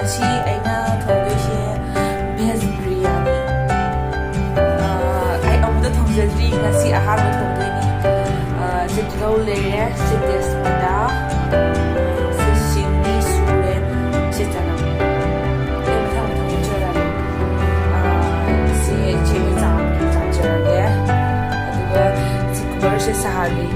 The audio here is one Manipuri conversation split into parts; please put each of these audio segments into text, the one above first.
ngasi aina thongdoise veg biryani ai amda thongjadri ngasi ahar ma thongdoini chitro lere sites pada sishini sure chitana em thang thongchara si chimi chachara aduga sikbar se sahali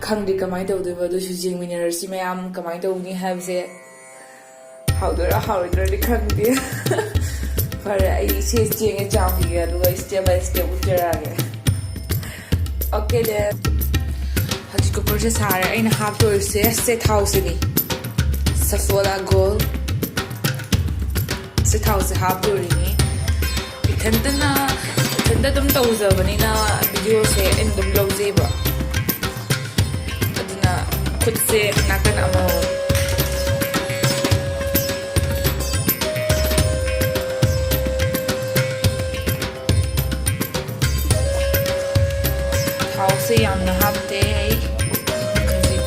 khangdi kamai tawdeba do jing minerasi mayam kamai tawni habse hawdora hawdora di khangdi fare ai se jing e cham gi do step by step utirage okay then hati ko process hare aina hap to se set house ni safola gold set house hap to ni ithanda dum tawzabani na video se endum lawzeba खुद से नाकन अमो थाव से यामना हापते खजी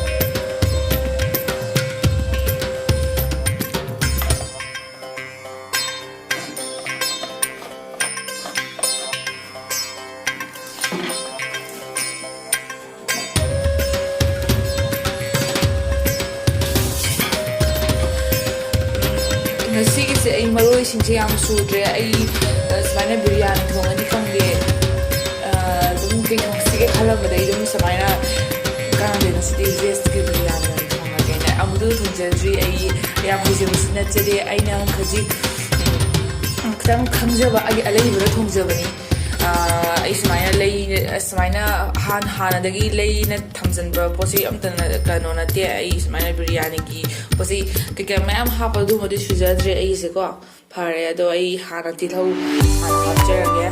ngasi se ai maroi sinche yam sudre ai samana biryani thongani khangde dum ke ngasi ke khalam dai dum samana kan de na sidi vest ke biryani thongage na amudu thongjadri ai ya buje musna chede ai na khaji kham khamjaba ai alai bura thongjabani ai samana hana dagi lei na thamjanba posi amtana kanona te ai samana biryani ki posi ke mayam hapa du modi sujadre ai se ko phare ado ai hana ti thau hana hapjarage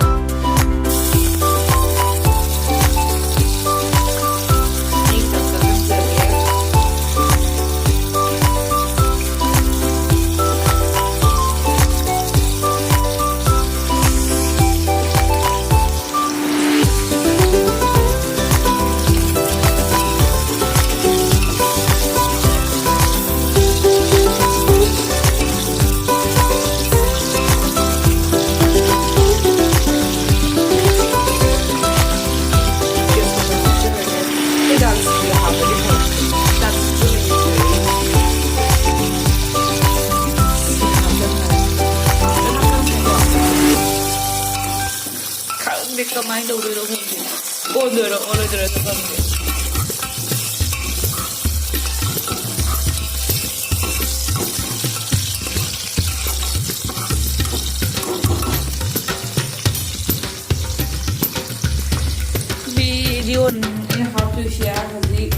kamay daw dito hindi. Order ito kami. Video ini how to share kasi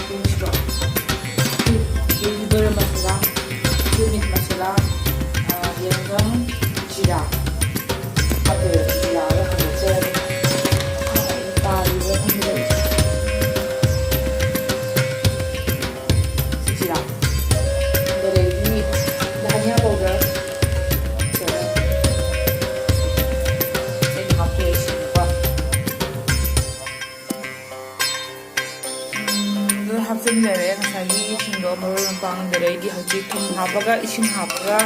kung ito. Yung garam masala, unit masala, yang jira. hapsin dere ngasagi ising do marul pang dere di hajik thum hapaga ising hapaga